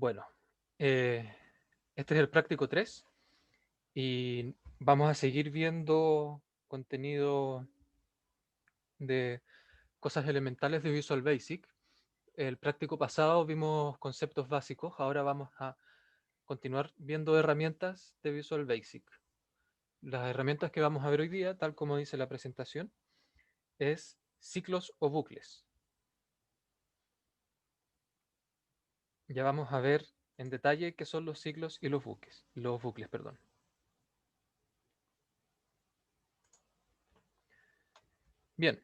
Bueno, este es el práctico 3 y vamos a seguir viendo contenido de cosas elementales de Visual Basic. El práctico pasado vimos conceptos básicos, ahora vamos a continuar viendo herramientas de Visual Basic. Las herramientas que vamos a ver hoy día, tal como dice la presentación, es ciclos o bucles. Ya vamos a ver en detalle qué son los ciclos y los bucles, perdón. Bien,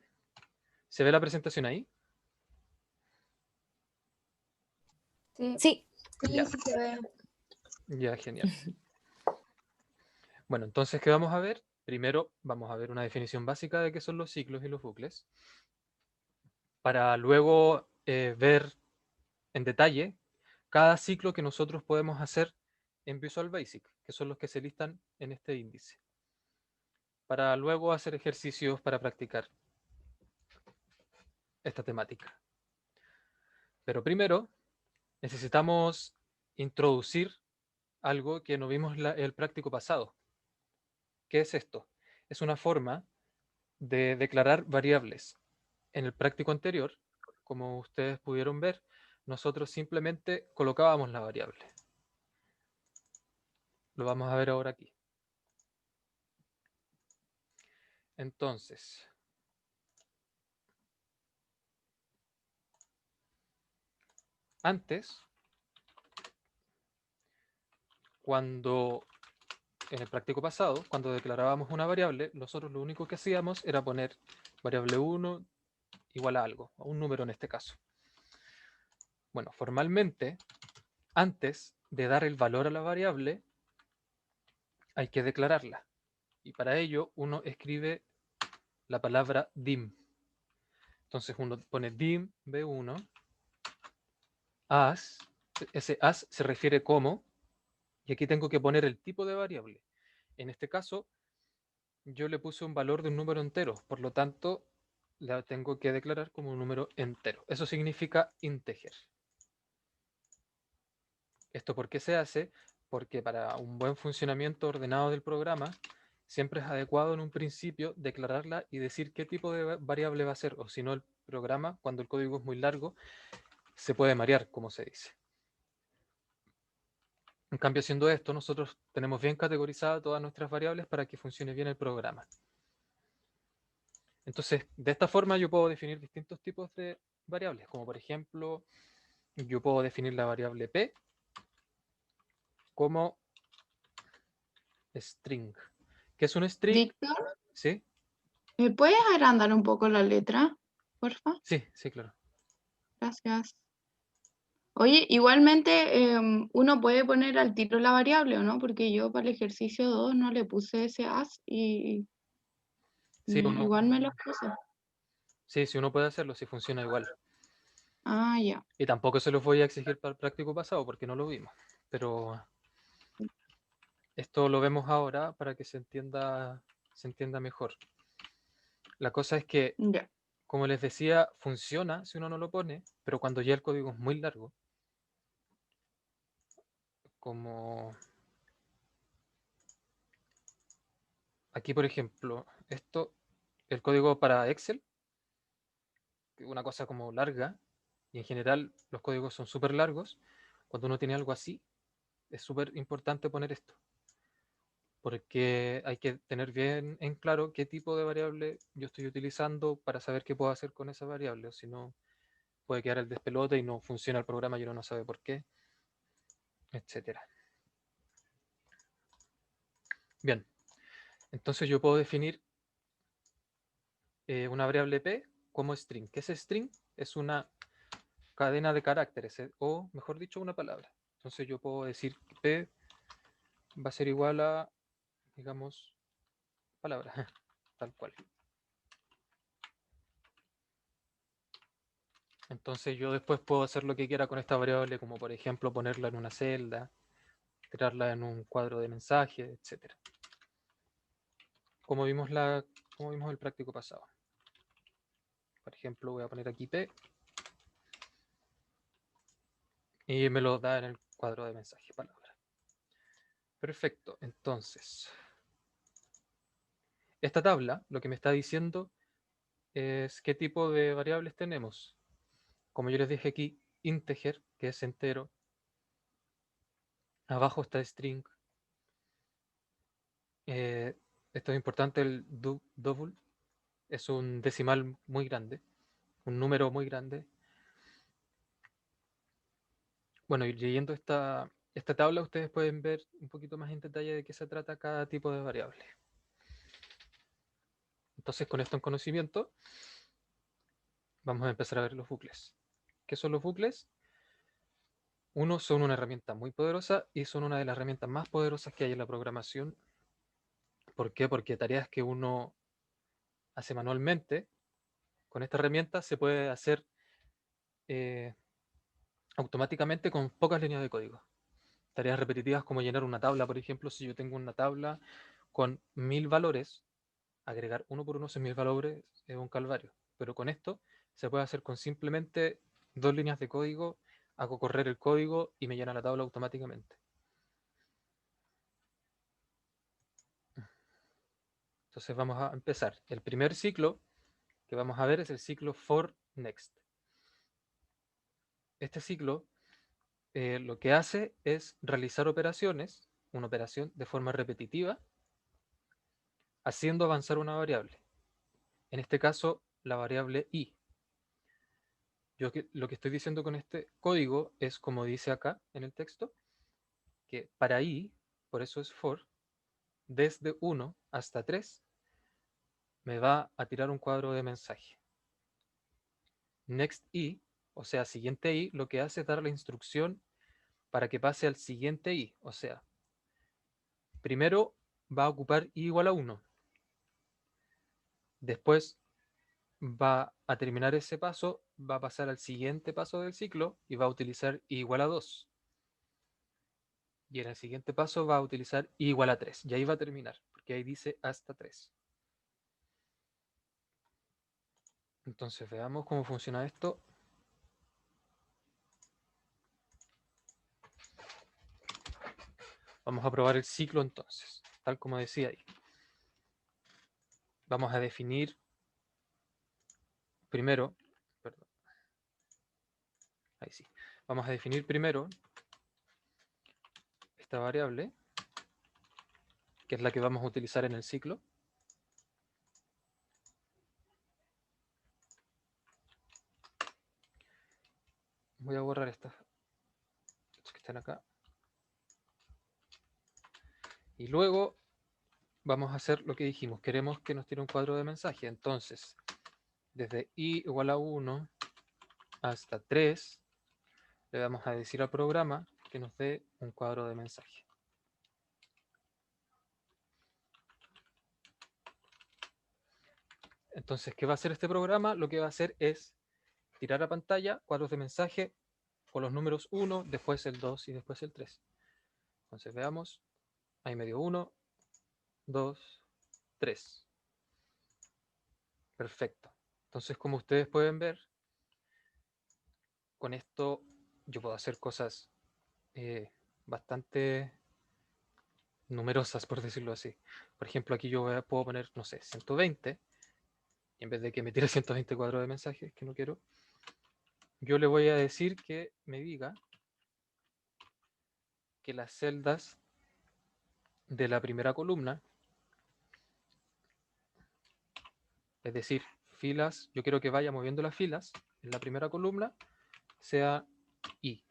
¿se ve la presentación ahí? Sí, Sí, Ya, sí se ve. ya, genial. Bueno, entonces, ¿qué vamos a ver? Primero vamos a ver una definición básica de qué son los ciclos y los bucles, para luego ver en detalle cada ciclo que nosotros podemos hacer en Visual Basic, que son los que se listan en este índice, para luego hacer ejercicios para practicar esta temática. Pero primero necesitamos introducir algo que no vimos el práctico pasado. ¿Qué es esto? Es una forma de declarar variables. En el práctico anterior, como ustedes pudieron ver, nosotros simplemente colocábamos la variable. Lo vamos a ver ahora aquí. Entonces, antes, cuando en el práctico pasado, cuando declarábamos una variable, nosotros lo único que hacíamos era poner variable 1 igual a algo, a un número en este caso. Bueno, formalmente, antes de dar el valor a la variable, hay que declararla. Y para ello uno escribe la palabra dim. Entonces uno pone dim b1 as, ese as se refiere como, y aquí tengo que poner el tipo de variable. En este caso, yo le puse un valor de un número entero, por lo tanto, la tengo que declarar como un número entero. Eso significa integer. ¿Esto por qué se hace? Porque para un buen funcionamiento ordenado del programa, siempre es adecuado en un principio declararla y decir qué tipo de variable va a ser, o si no el programa, cuando el código es muy largo, se puede marear, como se dice. En cambio, haciendo esto, nosotros tenemos bien categorizadas todas nuestras variables para que funcione bien el programa. Entonces, de esta forma yo puedo definir distintos tipos de variables, como por ejemplo, yo puedo definir la variable p como string. ¿Qué es un string? Víctor, ¿Sí? ¿me puedes agrandar un poco la letra, porfa? Sí, sí, claro. Gracias. Oye, igualmente uno puede poner al tiro la variable, ¿o no? Porque yo para el ejercicio 2 no le puse ese as y Sí, igual me lo puse. sí, uno puede hacerlo, sí funciona igual. Ah, ya. Y tampoco se los voy a exigir para el práctico pasado porque no lo vimos. Pero esto lo vemos ahora para que se entienda mejor. La cosa es que, Ya. como les decía, funciona si uno no lo pone, pero cuando ya el código es muy largo, como aquí, por ejemplo, esto, el código para Excel, que es una cosa como larga, y en general los códigos son súper largos, cuando uno tiene algo así, es súper importante poner esto, porque hay que tener bien en claro qué tipo de variable yo estoy utilizando para saber qué puedo hacer con esa variable, o si no, puede quedar el despelote y no funciona el programa y uno no sabe por qué, etcétera. Bien, entonces yo puedo definir una variable p como string. ¿Qué es string? Es una cadena de caracteres, o mejor dicho, una palabra. Entonces yo puedo decir que p va a ser igual a, digamos, palabra, tal cual. Entonces yo después puedo hacer lo que quiera con esta variable, como por ejemplo ponerla en una celda, tirarla en un cuadro de mensaje, etcétera. Como vimos el práctico pasado. Por ejemplo, voy a poner aquí p y me lo da en el cuadro de mensaje, palabra. Perfecto, entonces, esta tabla lo que me está diciendo es qué tipo de variables tenemos. Como yo les dije aquí, integer, que es entero. Abajo está string. Esto es importante, el double. Es un decimal muy grande, un número muy grande. Bueno, y leyendo esta tabla ustedes pueden ver un poquito más en detalle de qué se trata cada tipo de variable. Entonces, con esto en conocimiento, vamos a empezar a ver los bucles. ¿Qué son los bucles? Uno, son una herramienta muy poderosa y son una de las herramientas más poderosas que hay en la programación. ¿Por qué? Porque tareas que uno hace manualmente, con esta herramienta se puede hacer eh, automáticamente con pocas líneas de código. Tareas repetitivas como llenar una tabla, por ejemplo, si yo tengo una tabla con 1000 valores, agregar uno por uno esos 1000 valores es un calvario. Pero con esto se puede hacer con simplemente 2 líneas de código, hago correr el código y me llena la tabla automáticamente. Entonces vamos a empezar. El primer ciclo que vamos a ver es el ciclo for next. Este ciclo lo que hace es realizar operaciones, una operación de forma repetitiva, haciendo avanzar una variable. En este caso, la variable i. Lo que estoy diciendo con este código es, como dice acá en el texto, que para i, por eso es for, desde 1 hasta 3, me va a tirar un cuadro de mensaje. Next i, o sea, siguiente i, lo que hace es dar la instrucción para que pase al siguiente i. O sea, primero va a ocupar i igual a 1. Después va a terminar ese paso, va a pasar al siguiente paso del ciclo y va a utilizar i igual a 2. Y en el siguiente paso va a utilizar i igual a 3. Y ahí va a terminar, porque ahí dice hasta 3. Entonces veamos cómo funciona esto. Vamos a probar el ciclo entonces, tal como decía ahí. Vamos a definir primero, perdón, ahí sí. Vamos a definir primero esta variable, que es la que vamos a utilizar en el ciclo. Voy a borrar estos que están acá. Y luego vamos a hacer lo que dijimos. Queremos que nos tire un cuadro de mensaje. Entonces, desde i igual a 1 hasta 3, le vamos a decir al programa que nos dé un cuadro de mensaje. Entonces, ¿qué va a hacer este programa? Lo que va a hacer es tirar a pantalla cuadros de mensaje con los números 1, después el 2 y después el 3. Entonces veamos, ahí me dio 1, 2, 3. Perfecto. Entonces, como ustedes pueden ver, con esto yo puedo hacer cosas bastante numerosas, por decirlo así. Por ejemplo, aquí yo puedo poner, no sé, 120, y en vez de que me tire 120 cuadros de mensajes, que no quiero, yo le voy a decir que me diga que las celdas de la primera columna, es decir, filas, yo quiero que vaya moviendo las filas en la primera columna, sea i.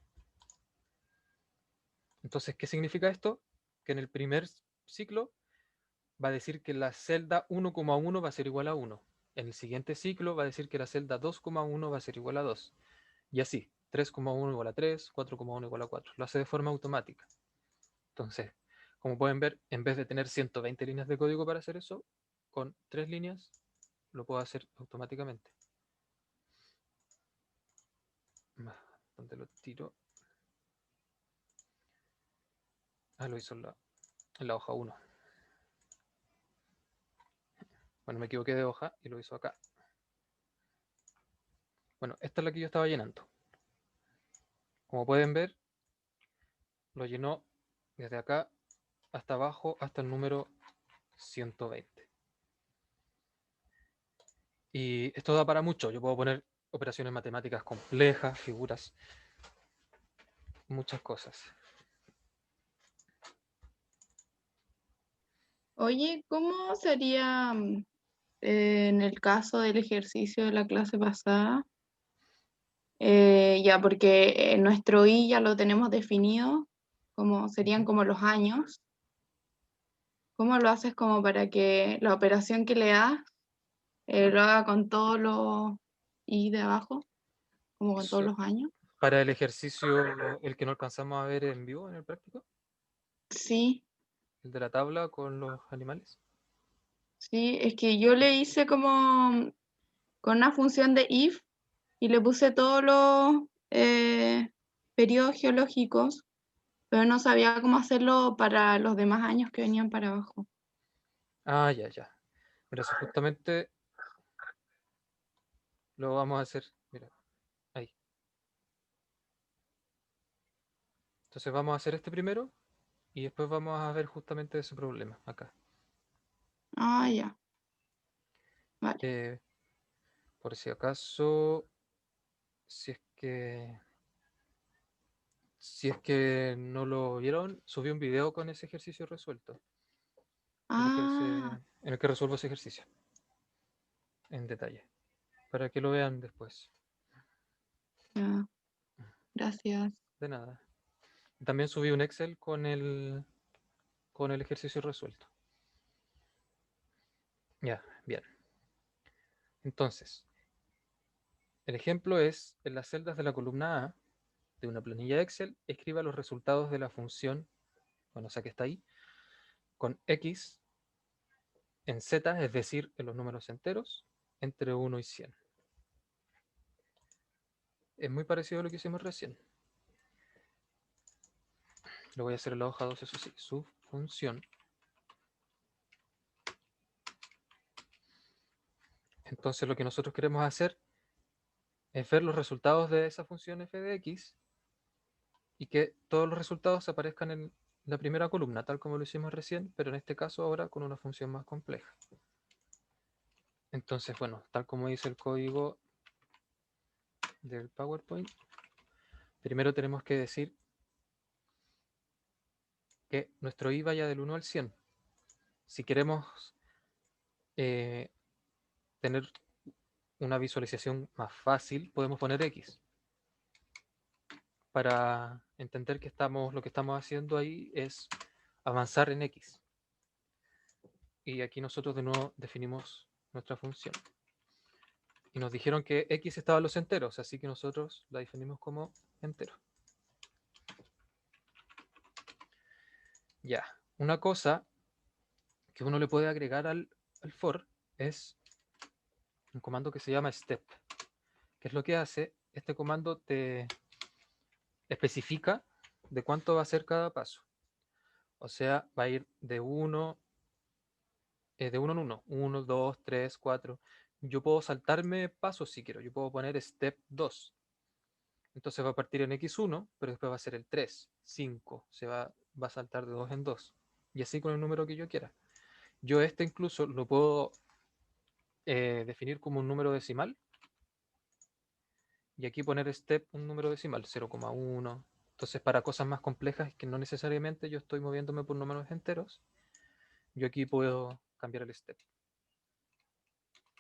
Entonces, ¿qué significa esto? Que en el primer ciclo va a decir que la celda 1,1 va a ser igual a 1. En el siguiente ciclo va a decir que la celda 2,1 va a ser igual a 2. Y así, 3,1 igual a 3, 4,1 igual a 4. Lo hace de forma automática. Entonces, como pueden ver, en vez de tener 120 líneas de código para hacer eso, con 3 líneas lo puedo hacer automáticamente. ¿Dónde lo tiro? Lo hizo en la hoja 1. Bueno, me equivoqué de hoja y lo hizo acá. Bueno, esta es la que yo estaba llenando. Como pueden ver, lo llenó desde acá hasta abajo, hasta el número 120. Y esto da para mucho. Yo puedo poner operaciones matemáticas complejas, figuras, muchas cosas. Oye, ¿cómo sería en el caso del ejercicio de la clase pasada? Ya, porque nuestro I ya lo tenemos definido, como serían como los años. ¿Cómo lo haces como para que la operación que le das lo haga con todos los I de abajo, como con todos Eso, los años? para el ejercicio, el que no alcanzamos a ver en vivo en el práctico, Sí, el de la tabla con los animales. sí, es que yo le hice como con una función de if y le puse todos los periodos geológicos, pero no sabía cómo hacerlo para los demás años que venían para abajo. Ah, ya, ya. Pero eso justamente lo vamos a hacer. Mira, ahí. Entonces vamos a hacer este primero y después vamos a ver justamente ese problema acá. Ah, ya, vale. Eh, por si acaso, si es que no lo vieron, subí un video con ese ejercicio resuelto, Ah, en el que resuelvo ese ejercicio en detalle, para que lo vean después. ya, gracias. De nada. También subí un Excel con el ejercicio resuelto. Ya, bien. Entonces, el ejemplo es, en las celdas de la columna A de una planilla Excel, escriba los resultados de la función, bueno, o sea que está ahí, con X en Z, es decir, en los números enteros, entre 1 y 100. Es muy parecido a lo que hicimos recién. Lo voy a hacer en la hoja 2, eso sí, su función. Entonces lo que nosotros queremos hacer es ver los resultados de esa función f de x y que todos los resultados aparezcan en la primera columna, tal como lo hicimos recién, pero en este caso ahora con una función más compleja. Entonces, bueno, tal como dice el código del PowerPoint, primero tenemos que decir que nuestro i vaya del 1 al 100. Si queremos eh, tener una visualización más fácil, podemos poner x. Para entender que lo que estamos haciendo ahí es avanzar en x. Y aquí nosotros de nuevo definimos nuestra función. Y nos dijeron que x estaba en los enteros, así que nosotros la definimos como entero. Ya, una cosa que uno le puede agregar al for es un comando que se llama step. ¿Qué es lo que hace? Este comando te especifica de cuánto va a ser cada paso. O sea, va a ir de 1 en 1, 1, 2, 3, 4. Yo puedo saltarme pasos si quiero. Yo puedo poner step 2. Entonces va a partir en x1, pero después va a ser el 3, 5. Va a saltar de 2 en 2. Y así con el número que yo quiera. Yo este incluso lo puedo definir como un número decimal. Y aquí poner step un número decimal, 0,1. Entonces para cosas más complejas que no necesariamente yo estoy moviéndome por números enteros, yo aquí puedo cambiar el step.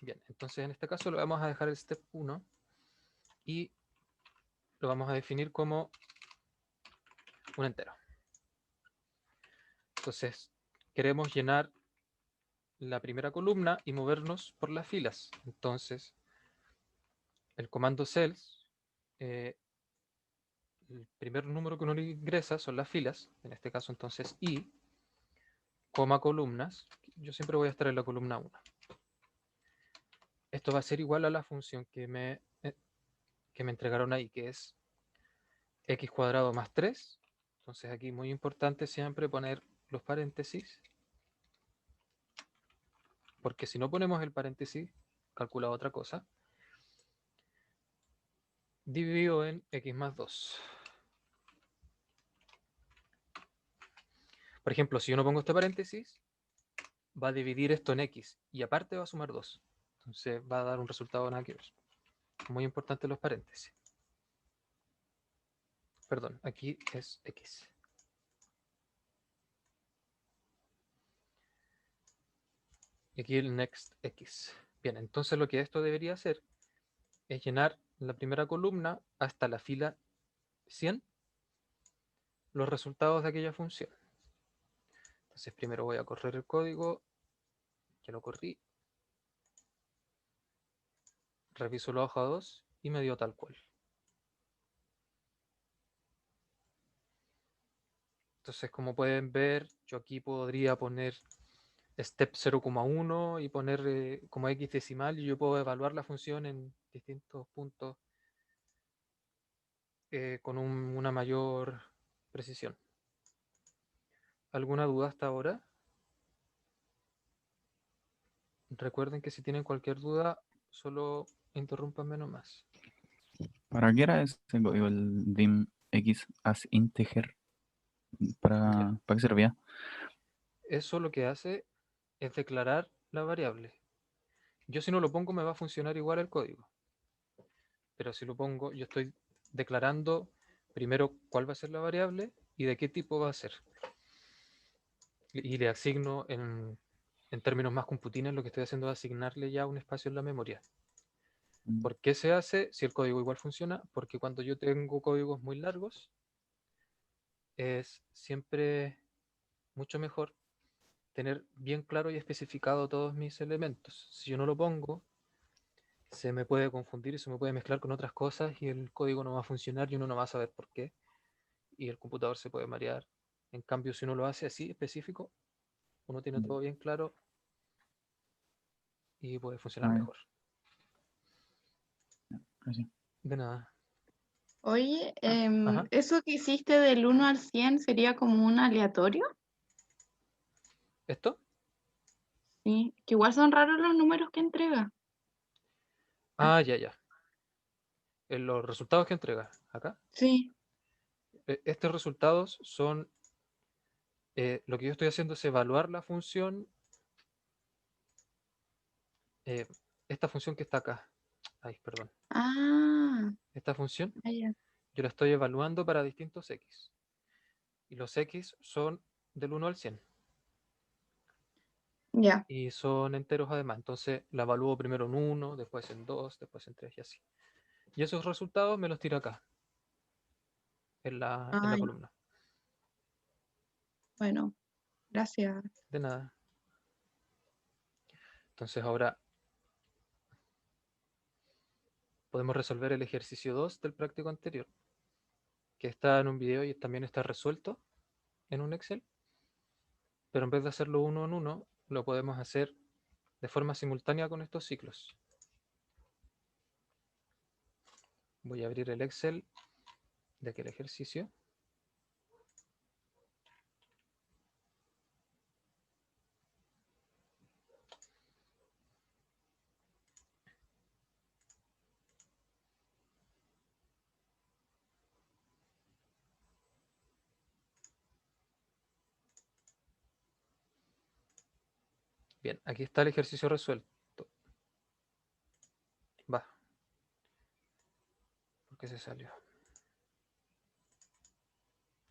Bien, entonces en este caso lo vamos a dejar el step 1 y lo vamos a definir como un entero. Entonces queremos llenar la primera columna y movernos por las filas. Entonces el comando cells, el primer número que uno le ingresa son las filas, en este caso entonces i, coma columnas. Yo siempre voy a estar en la columna 1. Esto va a ser igual a la función que me entregaron ahí, que es x cuadrado más 3. Entonces aquí muy importante siempre poner los paréntesis, porque si no ponemos el paréntesis, calcula otra cosa, dividido en x más 2. Por ejemplo, si yo no pongo este paréntesis, va a dividir esto en X y aparte va a sumar 2. Entonces va a dar un resultado nada que ver. Muy importante los paréntesis. Perdón, aquí es X. Y aquí el next X. Bien, entonces lo que esto debería hacer es llenar la primera columna hasta la fila 100 los resultados de aquella función. Entonces primero voy a correr el código, ya lo corrí, reviso la hoja 2 y me dio tal cual. Entonces, como pueden ver, yo aquí podría poner step 0,1 y poner como X decimal y yo puedo evaluar la función en distintos puntos con una mayor precisión. ¿Alguna duda hasta ahora? Recuerden que si tienen cualquier duda, solo interrúmpanme nomás. ¿Para qué era ese código, el dim x as integer? Ya. ¿Para qué servía? Eso lo que hace es declarar la variable. Yo si no lo pongo me va a funcionar igual el código. Pero si lo pongo, yo estoy declarando primero cuál va a ser la variable y de qué tipo va a ser. Y le asigno en términos más computines, lo que estoy haciendo es asignarle ya un espacio en la memoria. ¿Por qué se hace si el código igual funciona? Porque cuando yo tengo códigos muy largos, es siempre mucho mejor tener bien claro y especificado todos mis elementos. Si yo no lo pongo, se me puede confundir y se me puede mezclar con otras cosas y el código no va a funcionar y uno no va a saber por qué. Y el computador se puede marear. En cambio, si uno lo hace así específico, uno tiene todo bien claro y puede funcionar Ah, mejor. así. De nada. Oye, Ajá. ¿eso que hiciste del 1 al 100 sería como un aleatorio? ¿Esto? Sí, que igual son raros los números que entrega. Ah, ya, ya. Los resultados que entrega acá. Sí. Estos resultados son, lo que yo estoy haciendo es evaluar la función, eh, esta función que está acá. Ay, perdón. Ah, Esta función ya. yo la estoy evaluando para distintos x. Y los x son del 1 al 100. Ya. Y son enteros además. Entonces la evalúo primero en 1, después en 2, después en 3 y así. Y esos resultados me los tiro acá, en la Ay, columna. bueno, gracias. De nada. Entonces ahora podemos resolver el ejercicio 2 del práctico anterior, que está en un video y también está resuelto en un Excel. Pero en vez de hacerlo uno en uno, lo podemos hacer de forma simultánea con estos ciclos. Voy a abrir el Excel de aquel ejercicio. Bien, aquí está el ejercicio resuelto. Va, ¿por qué se salió?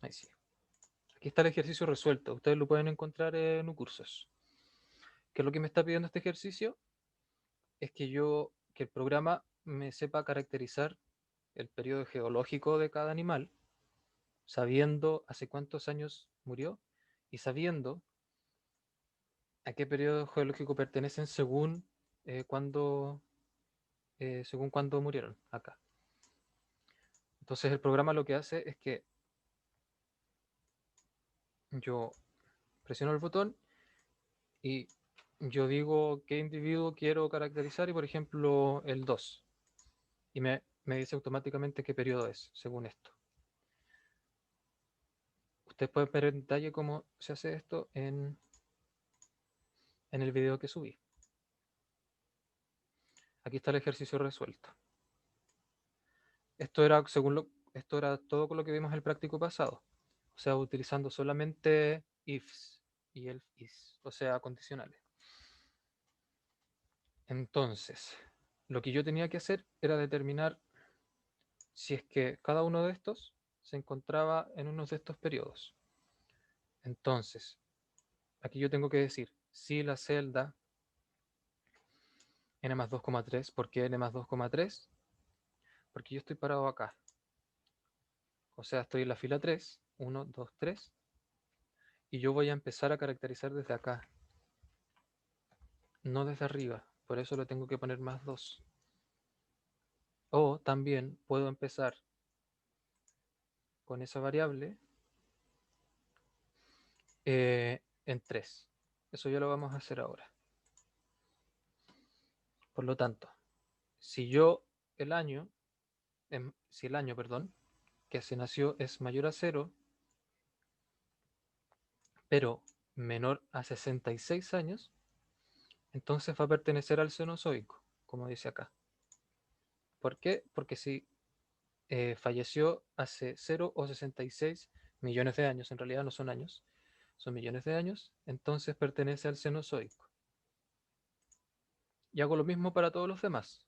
Ahí sí. Aquí está el ejercicio resuelto. Ustedes lo pueden encontrar en Ucursos. ¿Qué es lo que me está pidiendo este ejercicio? Es que el programa me sepa caracterizar el periodo geológico de cada animal, sabiendo hace cuántos años murió y sabiendo a qué periodo geológico pertenecen cuándo, según cuándo murieron acá. Entonces el programa lo que hace es que yo presiono el botón y yo digo qué individuo quiero caracterizar y por ejemplo el 2 y me dice automáticamente qué periodo es según esto. Ustedes pueden ver en detalle cómo se hace esto en el video que subí. Aquí está el ejercicio resuelto. Esto era todo con lo que vimos en el práctico pasado. O sea, utilizando solamente ifs y elf is, o sea, condicionales. Entonces, lo que yo tenía que hacer era determinar si es que cada uno de estos se encontraba en uno de estos periodos. Entonces, aquí yo tengo que decir si la celda n más 2,3, ¿por qué n más 2,3? Porque yo estoy parado acá. O sea, estoy en la fila 3, 1, 2, 3, y yo voy a empezar a caracterizar desde acá, no desde arriba. Por eso le tengo que poner más 2. O también puedo empezar con esa variable en 3. Eso ya lo vamos a hacer ahora. Por lo tanto, si el año, perdón, que se nació es mayor a 0, pero menor a 66 años, entonces va a pertenecer al Cenozoico, como dice acá. ¿Por qué? Porque si falleció hace 0 o 66 millones de años, en realidad no son años, son millones de años, entonces pertenece al Cenozoico. Y hago lo mismo para todos los demás.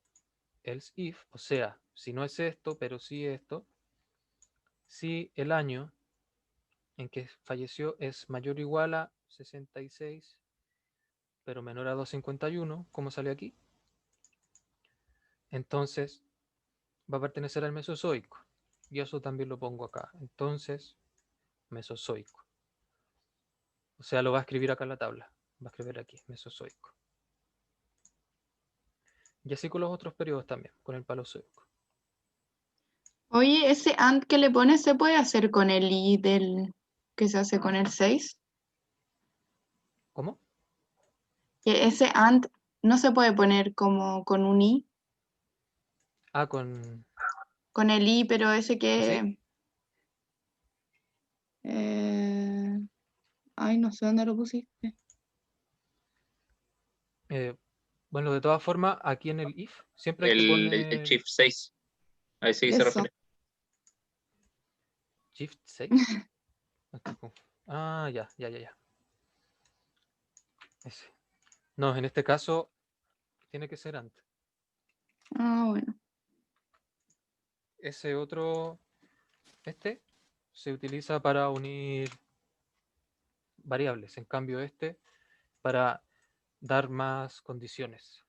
Else if, o sea, si no es esto, pero sí esto, si el año en que falleció es mayor o igual a 66, pero menor a 251, como sale aquí, entonces va a pertenecer al Mesozoico. Y eso también lo pongo acá. Entonces, Mesozoico. O sea, lo va a escribir acá en la tabla. Va a escribir aquí, Mesozoico. Y así con los otros periodos también, con el Paleozoico. Oye, ese AND que le pones se puede hacer con el I del que se hace con el 6. ¿Cómo? Que ese AND no se puede poner como con un I, Ah, con... con el I, pero ese ¿Así? que... ay, no sé dónde lo pusiste. Bueno, de todas formas, aquí en el if siempre hay que El poner Shift 6. A ese que se Eso. refiere. Shift 6. Ah, ya. Ese. No, en este caso tiene que ser antes. Ah, bueno. Ese otro, se utiliza para unir variables. En cambio, para dar más condiciones.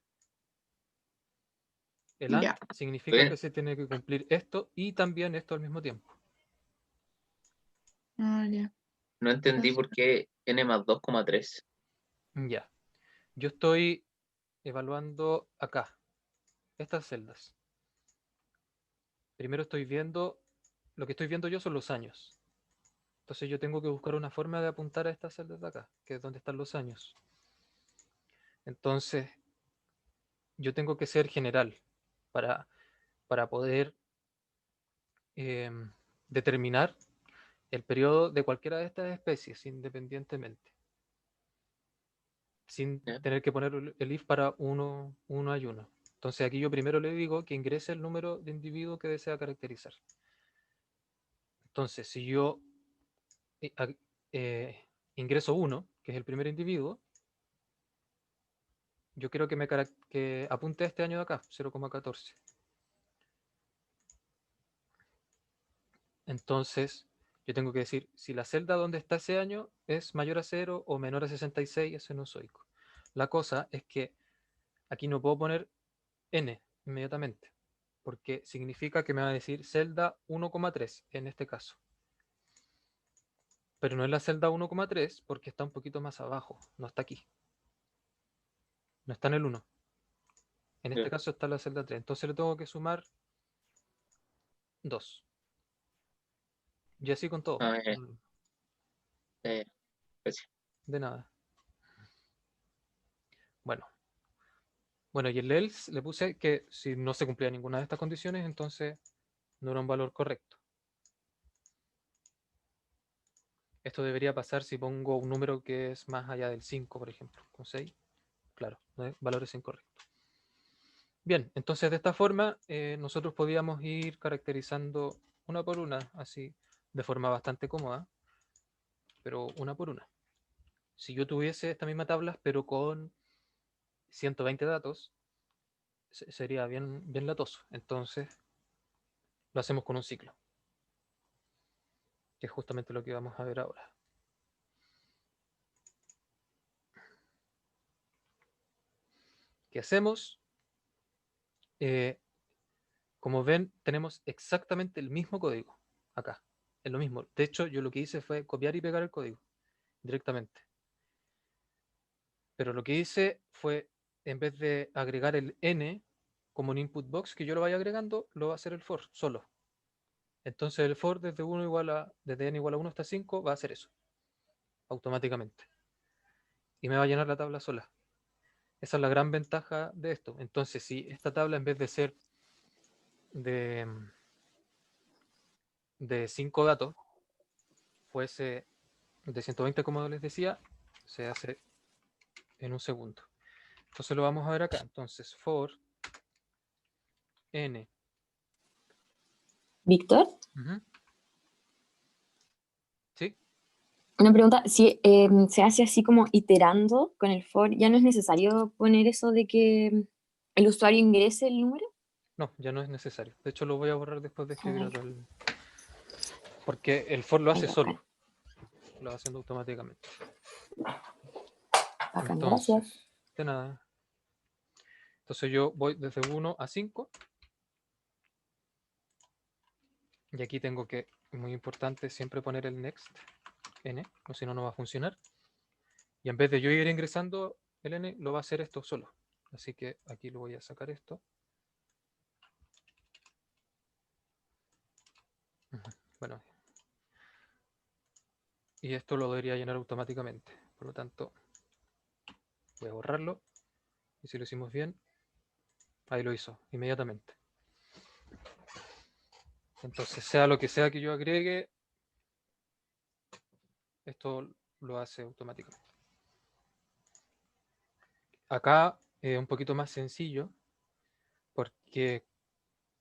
El AND Ya. significa Bien. que se tiene que cumplir esto y también esto al mismo tiempo. Ah, ya. No entendí por qué n más 2,3. Ya. Yo estoy evaluando acá, estas celdas. Primero estoy viendo, lo que estoy viendo yo son los años. Entonces yo tengo que buscar una forma de apuntar a estas celdas de acá, que es donde están los años. Entonces, yo tengo que ser general para poder determinar el periodo de cualquiera de estas especies independientemente, sin ¿Ya? tener que poner el if para uno y uno. Entonces aquí yo primero le digo que ingrese el número de individuos que desea caracterizar. Entonces, si yo ingreso 1, que es el primer individuo, yo quiero que apunte a este año de acá, 0,14. Entonces, yo tengo que decir si la celda donde está ese año es mayor a 0 o menor a 66, es cenozoico. La cosa es que aquí no puedo poner n inmediatamente, porque significa que me va a decir celda 1,3 en este caso. Pero no es la celda 1,3 porque está un poquito más abajo, no está aquí. No está en el 1. En este Ya. caso está la celda 3. Entonces le tengo que sumar 2. Y así con todo. Ah, gracias. De nada. Bueno. Bueno, y el else le puse que si no se cumplía ninguna de estas condiciones, entonces no era un valor correcto. Esto debería pasar si pongo un número que es más allá del 5, por ejemplo. Con 6, claro, ¿no? Valor es incorrecto. Bien, entonces de esta forma nosotros podíamos ir caracterizando una por una, así de forma bastante cómoda, pero una por una. si yo tuviese esta misma tabla, pero con 120 datos, sería bien, bien latoso. Entonces, lo hacemos con un ciclo, que es justamente lo que vamos a ver ahora. ¿Qué hacemos? Como ven, tenemos exactamente el mismo código acá. Es lo mismo. De hecho, yo lo que hice fue copiar y pegar el código directamente. Pero lo que hice fue, en vez de agregar el n como un input box que yo lo vaya agregando, lo va a hacer el for solo. Entonces el for desde n igual a 1 hasta 5 va a hacer eso automáticamente. Y me va a llenar la tabla sola. Esa es la gran ventaja de esto. Entonces, si esta tabla en vez de ser de, de 5 datos, fuese de 120 como les decía, se hace en un segundo. Entonces lo vamos a ver acá. Entonces, for n. Víctor, Ujú. ¿Sí? una pregunta, si se hace así como iterando con el for, ¿ya no es necesario poner eso de que el usuario ingrese el número? No, ya no es necesario. De hecho, lo voy a borrar después de escribir Ah, porque el for lo ahí hace va, solo. Lo va haciendo automáticamente. bacán, Entonces, gracias. de nada. Entonces yo voy desde 1 a 5. Y aquí tengo que, muy importante, siempre poner el next n, o si no, no va a funcionar. Y en vez de yo ir ingresando el n, lo va a hacer esto solo. Así que aquí lo voy a sacar esto. Bueno, y esto lo debería llenar automáticamente. Por lo tanto, voy a borrarlo. Y si lo hicimos bien, ahí lo hizo inmediatamente. Entonces, sea lo que sea que yo agregue, esto lo hace automáticamente. Acá es un poquito más sencillo, porque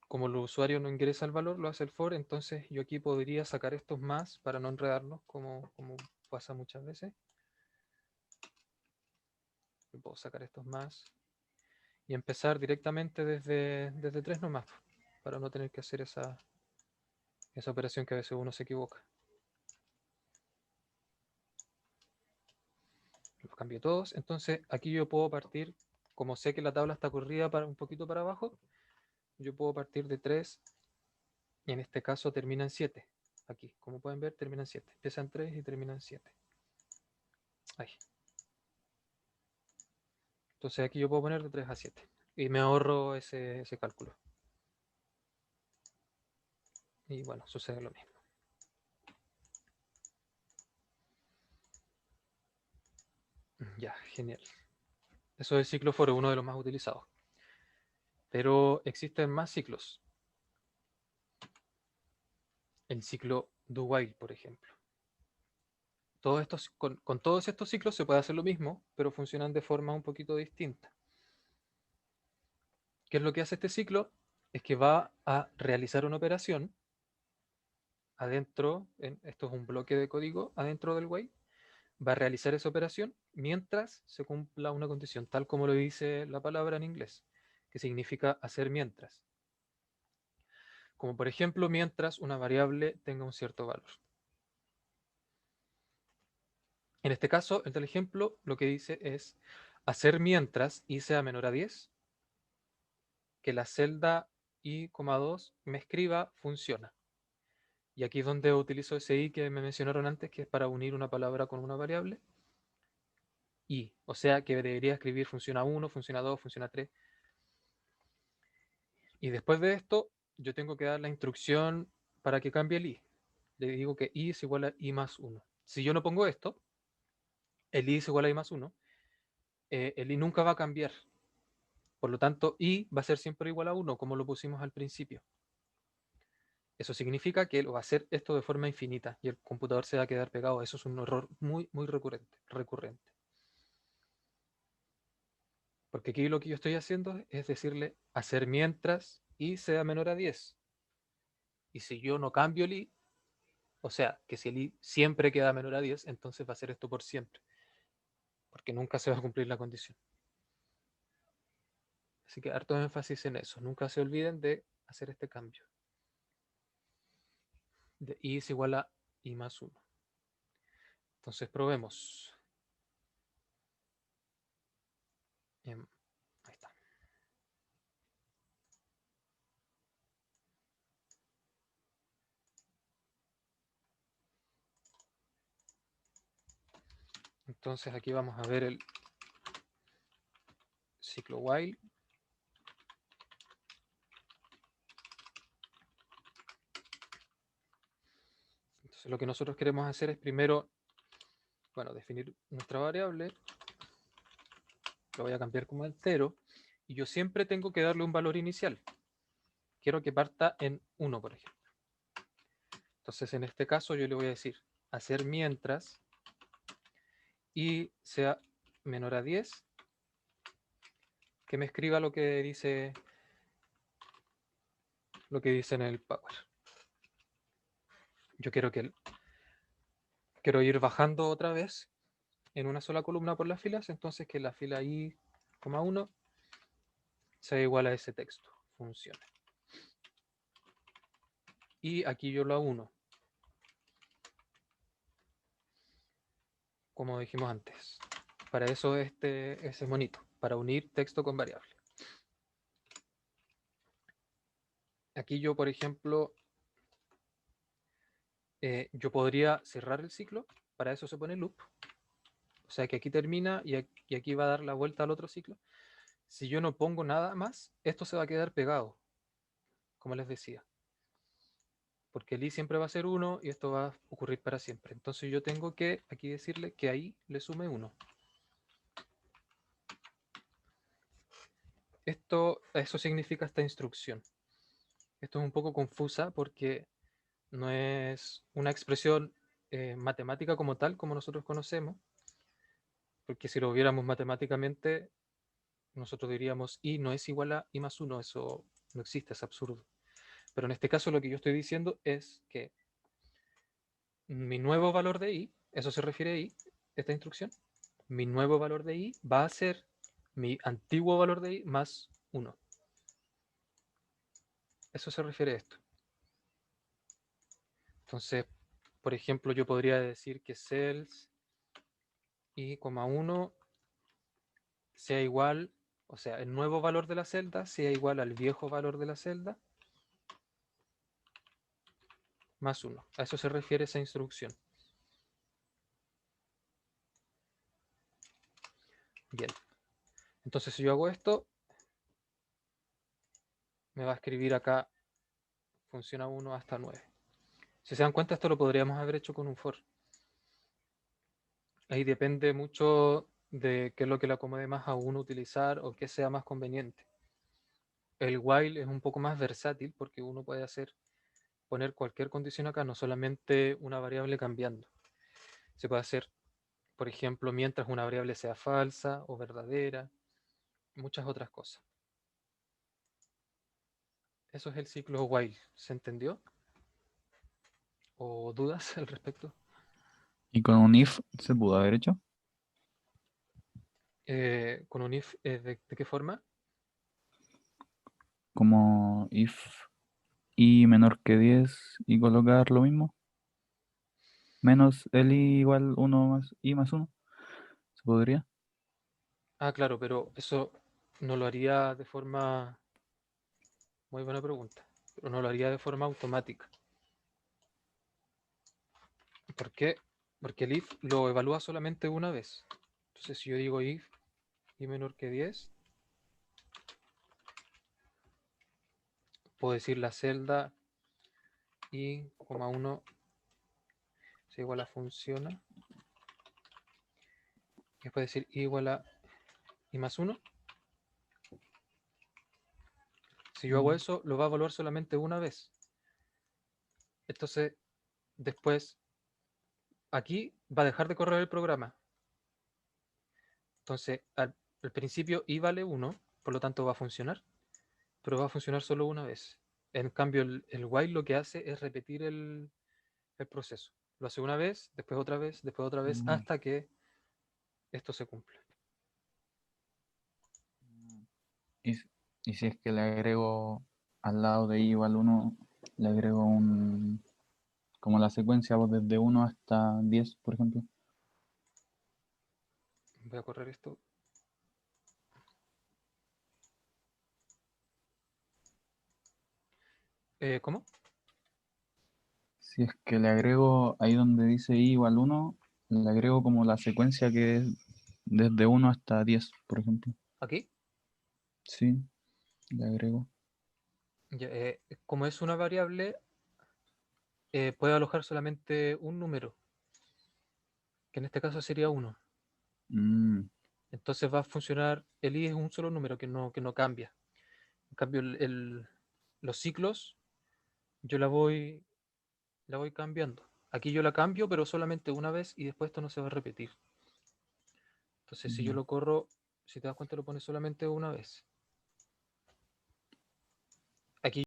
como el usuario no ingresa el valor, lo hace el for, entonces yo aquí podría sacar estos más para no enredarnos, como pasa muchas veces. Yo puedo sacar estos más y empezar directamente desde 3 nomás, para no tener que hacer esa operación que a veces uno se equivoca. Los cambio todos. Entonces aquí yo puedo partir, como sé que la tabla está corrida un poquito para abajo, yo puedo partir de 3 y en este caso termina en 7. Aquí, como pueden ver, termina en 7. Empieza en 3 y termina en 7. Ahí. Entonces aquí yo puedo poner de 3 a 7 y me ahorro ese cálculo. Y bueno, sucede lo mismo. Ya, genial. Eso es el ciclo for, uno de los más utilizados. Pero existen más ciclos. El ciclo do while, por ejemplo. Con todos estos ciclos se puede hacer lo mismo, pero funcionan de forma un poquito distinta. ¿Qué es lo que hace este ciclo? Es que va a realizar una operación adentro, esto es un bloque de código adentro del while, va a realizar esa operación mientras se cumpla una condición, tal como lo dice la palabra en inglés, que significa hacer mientras. Como por ejemplo, mientras una variable tenga un cierto valor. En este caso, el del ejemplo, lo que dice es hacer mientras i sea menor a 10, que la celda i,2 me escriba funciona. Y aquí es donde utilizo ese i que me mencionaron antes, que es para unir una palabra con una variable. I, o sea que debería escribir funciona 1, funciona 2, funciona 3. Y después de esto, yo tengo que dar la instrucción para que cambie el i. Le digo que i es igual a i más 1. Si yo no pongo esto, el i es igual a i más 1, el i nunca va a cambiar. Por lo tanto, i va a ser siempre igual a 1, como lo pusimos al principio. Eso significa que él va a hacer esto de forma infinita y el computador se va a quedar pegado. Eso es un error muy, muy recurrente. Porque aquí lo que yo estoy haciendo es decirle hacer mientras i sea menor a 10. Y si yo no cambio el i, o sea, que si el i siempre queda menor a 10, entonces va a ser esto por siempre. porque nunca se va a cumplir la condición. Así que harto énfasis en eso. Nunca se olviden de hacer este cambio. De i es igual a i más 1. Entonces probemos. Ahí está. Entonces aquí vamos a ver el ciclo while. Entonces lo que nosotros queremos hacer es primero, bueno, definir nuestra variable. Lo voy a cambiar como entero. Y yo siempre tengo que darle un valor inicial. Quiero que parta en 1, por ejemplo. Entonces en este caso yo le voy a decir hacer mientras y sea menor a 10, que me escriba lo que dice en el power. Yo quiero ir bajando otra vez en una sola columna por las filas, entonces que la fila i, 1 sea igual a ese texto, funcione. Y aquí yo lo uno, como dijimos antes. Para eso ese monito, para unir texto con variable. Aquí yo, por ejemplo, yo podría cerrar el ciclo, para eso se pone loop. O sea que aquí termina y aquí va a dar la vuelta al otro ciclo. Si yo no pongo nada más, esto se va a quedar pegado, como les decía. Porque el i siempre va a ser 1 y esto va a ocurrir para siempre. Entonces yo tengo que aquí decirle que ahí le sume 1. Eso significa esta instrucción. Esto es un poco confusa porque no es una expresión matemática como tal, como nosotros conocemos, porque si lo viéramos matemáticamente, nosotros diríamos i no es igual a i más 1, eso no existe, es absurdo. Pero en este caso lo que yo estoy diciendo es que mi nuevo valor de i, eso se refiere a i, esta instrucción, mi nuevo valor de i va a ser mi antiguo valor de i más 1. Eso se refiere a esto. Entonces, por ejemplo, yo podría decir que cells i, 1 sea igual, o sea, el nuevo valor de la celda sea igual al viejo valor de la celda más 1. A eso se refiere esa instrucción. Bien. Entonces, si yo hago esto, me va a escribir acá funciona 1 hasta 9. Si se dan cuenta, esto lo podríamos haber hecho con un for. Ahí depende mucho de qué es lo que le acomode más a uno utilizar o qué sea más conveniente. El while es un poco más versátil porque uno puede poner cualquier condición acá, no solamente una variable cambiando. Se puede hacer, por ejemplo, mientras una variable sea falsa o verdadera, muchas otras cosas. Eso es el ciclo while. ¿Se entendió? ¿O dudas al respecto? ¿Y con un if se pudo haber hecho? Con un if, ¿de qué forma? Como if i menor que 10 y colocar lo mismo. Menos el i igual 1 más i más 1. ¿Se podría? Ah, claro, pero eso no lo haría de forma... Muy buena pregunta. Pero no lo haría de forma automática. ¿Por qué? Porque el if lo evalúa solamente una vez. Entonces, si yo digo if i menor que 10, puedo decir la celda i, 1 es igual a funciona. Y después decir i igual a i más 1. Si yo hago eso, lo va a evaluar solamente una vez. Entonces, después, aquí va a dejar de correr el programa. Entonces, al principio i vale 1, por lo tanto va a funcionar, pero va a funcionar solo una vez. En cambio, el while lo que hace es repetir el proceso. Lo hace una vez, después otra vez, después otra vez, hasta que esto se cumple. Y, y si es que le agrego al lado de i igual 1, le agrego como la secuencia pues, desde 1 hasta 10, por ejemplo. Voy a correr esto. ¿Cómo? Si es que le agrego ahí donde dice i igual 1, le agrego como la secuencia que es desde 1 hasta 10, por ejemplo. Aquí. Sí, le agrego. Ya, como es una variable, puede alojar solamente un número, que en este caso sería 1. Mm, Entonces va a funcionar, el i es un solo número que no cambia. En cambio, los ciclos yo la voy cambiando. Aquí yo la cambio, pero solamente una vez y después esto no se va a repetir. Entonces, si yo ya. lo corro, si te das cuenta, lo pone solamente una vez.